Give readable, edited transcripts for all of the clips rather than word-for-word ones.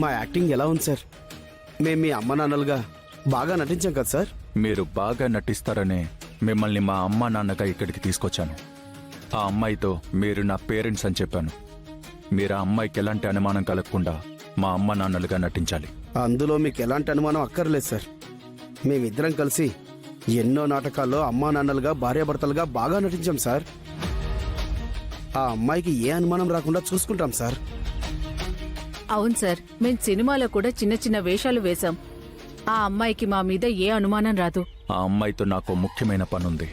మా యాక్టింగ్ ఎలా ఉంది సార్? మేము మీ అమ్మ నాన్నలుగా బాగా నటించాం కదా సార్? మీరు బాగా నటిస్తారనే మిమ్మల్ని మా అమ్మా నాన్నగా ఇక్కడికి తీసుకొచ్చాను. ఆ అమ్మాయితో మీరు నా పేరెంట్స్ అని చెప్పాను. మీరు ఆ అమ్మాయికి ఎలాంటి అనుమానం కలగకుండా మా అమ్మ నాన్నలుగా నటించాలి. అందులో మీకు ఎలాంటి అనుమానం అక్కర్లేదు సార్. మేమిద్దరం కలిసి ఎన్నో నాటకాల్లో అమ్మా నాన్నలుగా భార్యాభర్తలుగా బాగా నటించాం సార్. ఆ అమ్మాయికి ఏ అనుమానం రాకుండా చూసుకుంటాం సార్. అవును సార్, మేం సినిమాలో కూడా చిన్న చిన్న వేషాలు వేశాం. ఆ అమ్మాయికి మా మీద ఏ అనుమానం రాదు. ఆ అమ్మాయితో నాకు ముఖ్యమైన పనుంది.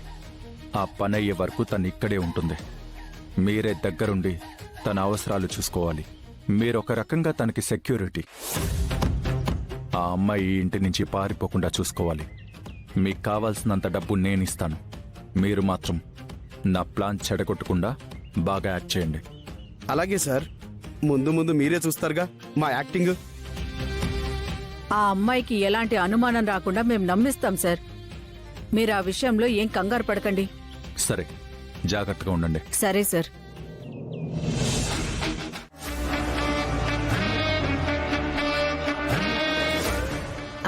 ఆ పని అయ్యే వరకు తను ఇక్కడే ఉంటుంది. మీరే దగ్గరుండి తన అవసరాలు చూసుకోవాలి. మీరొక రకంగా తనకి సెక్యూరిటీ. ఆ అమ్మాయి ఈ ఇంటి నుంచి పారిపోకుండా చూసుకోవాలి. మీకు కావాల్సినంత డబ్బు నేనిస్తాను. మీరు మాత్రం నా ప్లాన్ చెడగొట్టకుండా బాగా యాక్ట్ చేయండి. అలాగే సార్. ముందు ముందు మీరే చూస్తారుగా మా యాక్టింగ్. ఆ అమ్మాయికి ఎలాంటి అనుమానం రాకుండా మేం నమ్మిస్తాం సార్. మీరు ఆ విషయంలో ఏం కంగారు పడకండి. సరే, జాగ్రత్తగా ఉండండి. సరే సార్.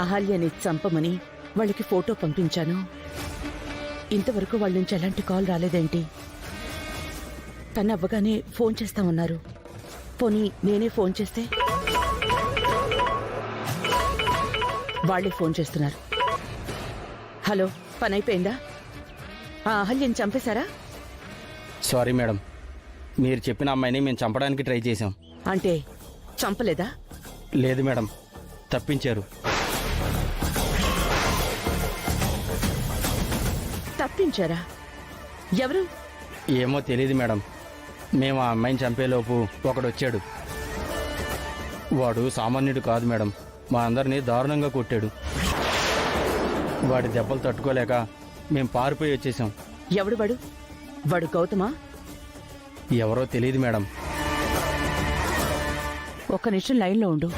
అహల్యని చంపమని వాళ్ళకి ఫోటో పంపించాను. ఇంతవరకు వాళ్ళ నుంచి ఎలాంటి కాల్ రాలేదేంటి? తను అవ్వగానే ఫోన్ చేస్తామన్నారు. పోనీ నేనే ఫోన్ చేస్తే? వాళ్ళే ఫోన్ చేస్తున్నారు. హలో, పని అయిపోయిందా? ఆ అహల్యని చంపేశారా? సారీ మేడం, మీరు చెప్పిన అమ్మాయిని మేము చంపడానికి ట్రై చేశాం. అంటే చంపలేదా? లేదు మేడం, తప్పించారు. తప్పించారా? ఎవరు? ఏమో తెలియదు మేడం. మేము ఆ అమ్మాయిని చంపేలోపు ఒకడొచ్చాడు. వాడు సామాన్యుడు కాదు మేడం, మా అందరినీ దారుణంగా కొట్టాడు. వాడి దెబ్బలు తట్టుకోలేక మేము పారిపోయి వచ్చేసాం. ఎవడు వాడు? వాడు గౌతమా? ఎవరో తెలియదు మేడం. ఒక్క నిమిషం లైన్లో ఉండు.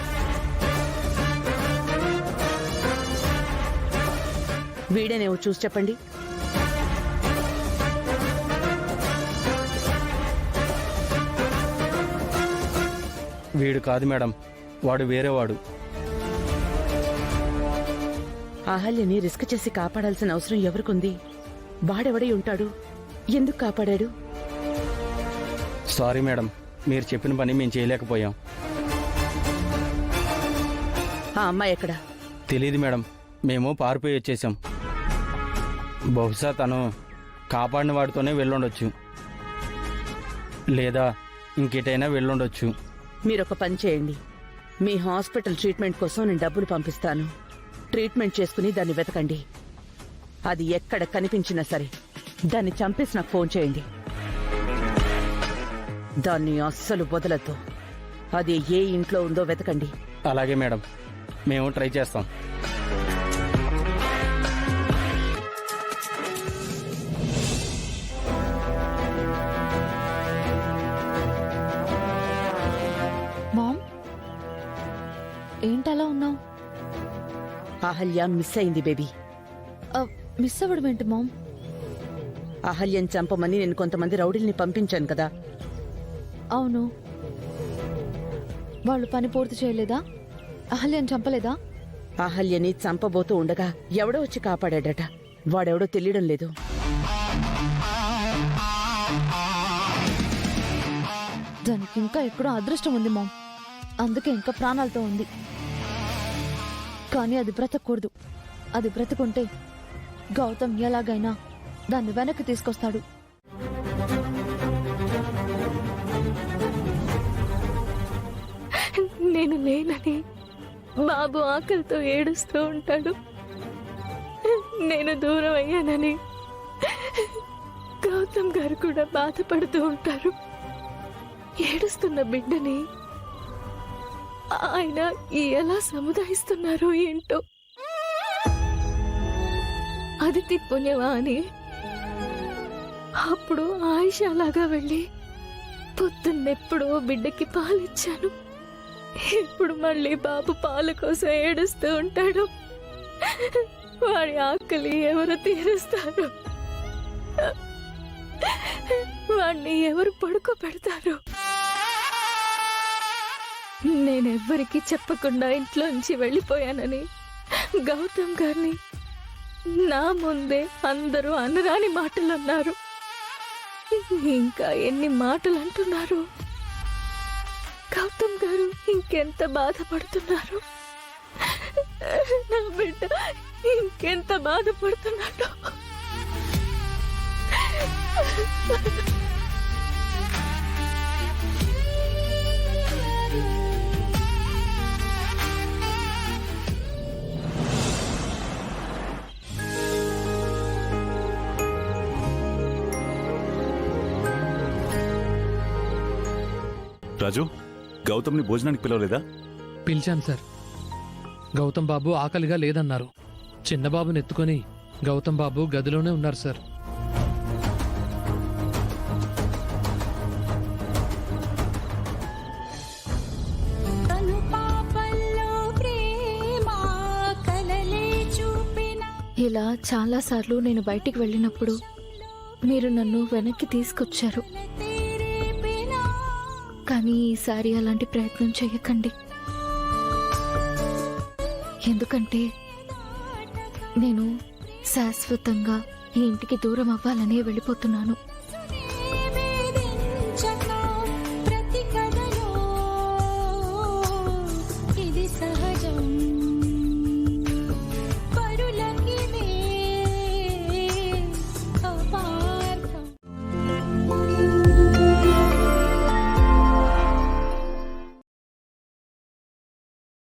వీడేనేమో చూసి చెప్పండి. వీడు కాదు మేడం, వాడు వేరేవాడు. అహల్యని రిస్క్ చేసి కాపాడాల్సిన అవసరం ఎవరికుంది? వాడెవడై ఉంటాడు? ఎందుకు కాపాడాడు? సారీ మేడం, మీరు చెప్పిన పని మేము చేయలేకపోయాం. ఆ అమ్మాయి ఎక్కడా? తెలియదు మేడం, మేము పారిపోయి వచ్చేసాం. బహుశా తను కాపాడిన వాడితోనే వెళ్ళుండొచ్చు, లేదా ఇంకెటైనా వెళ్ళుండొచ్చు. మీరొక పని చేయండి. మీ హాస్పిటల్ ట్రీట్మెంట్ కోసం నేను డబ్బులు పంపిస్తాను. ట్రీట్మెంట్ చేసుకుని దాన్ని వెతకండి. అది ఎక్కడ కనిపించినా సరే దాన్ని చంపేసి నాకు ఫోన్ చేయండి. దాన్ని అస్సలు వదలద్దు. అది ఏ ఇంట్లో ఉందో వెతకండి. అలాగే మేడం, మేము ట్రై చేస్తాం. మామ్, ఏంటలా ఉన్నావు? అహల్య మిస్ అయింది బేబీ. మిస్ అవ్వడం ఏంటి మామ్? అహల్యని చంపమని నేను కొంతమంది రౌడీల్ని పంపించాను కదా. అవును, వాళ్ళు పని పూర్తి చేయలేదా? అహల్యని చంపలేదా? అహల్యని చంపబోతూ ఉండగా ఎవడో వచ్చి కాపాడాడట. వాడెవడో తెలియడం లేదు. దానికి ఇంకా ఎక్కడో అదృష్టం ఉంది మామ్, అందుకే ఇంకా ప్రాణాలతో ఉంది. కానీ అది బ్రతకూడదు. అది బ్రతుకుంటే గౌతమ్ ఎలాగైనా దాన్ని వెనక్కి తీసుకొస్తాడు. నేను లేనని బాబు ఆకలితో ఏడుస్తూ ఉంటాడు. నేను దూరం అయ్యానని గౌతమ్ గారు కూడా బాధపడుతూ ఉంటారు. ఏడుస్తున్న బిడ్డని ఆయన ఎలా సముదాయిస్తున్నారో ఏంటో. అది పుణ్యమా అని అప్పుడు ఆయిషా లాగా వెళ్ళి పొద్దున్నెప్పుడో బిడ్డకి పాలిచ్చాను. ఇప్పుడు మళ్ళీ బాబు పాల కోసం ఏడుస్తూ ఉంటాడు. వాడి ఆకలి ఎవరు తీరుస్తారు? వాడిని ఎవరు పడుకోబెడతారు? నేనెవ్వరికీ చెప్పకుండా ఇంట్లోంచి వెళ్ళిపోయానని గౌతమ్ గారిని నా ముందే అందరూ అనరాని మాటలు అన్నారు. ఇంకా ఎన్ని మాటలు అంటున్నారు. గౌతమ్ గారు ఇంకెంత బాధపడుతున్నారు. నా బిడ్డ ఇంకెంత బాధపడుతున్నాడో. రాజు, గౌతమ్ని భోజనానికి పిలవలేదా? పిలిచాను సార్. గౌతమ్ బాబు ఆకలిగా లేదన్నారు. చిన్నబాబుని ఎత్తుకొని గౌతమ్ బాబు గదిలోనే ఉన్నారు సార్. ఇలా చాలాసార్లు నేను బయటికి వెళ్ళినప్పుడు మీరు నన్ను వెనక్కి తీసుకొచ్చారు. కానీ ఈసారి అలాంటి ప్రయత్నం చేయకండి. ఎందుకంటే నేను శాశ్వతంగా ఈ ఇంటికి దూరం అవ్వాలనే వెళ్ళిపోతున్నాను.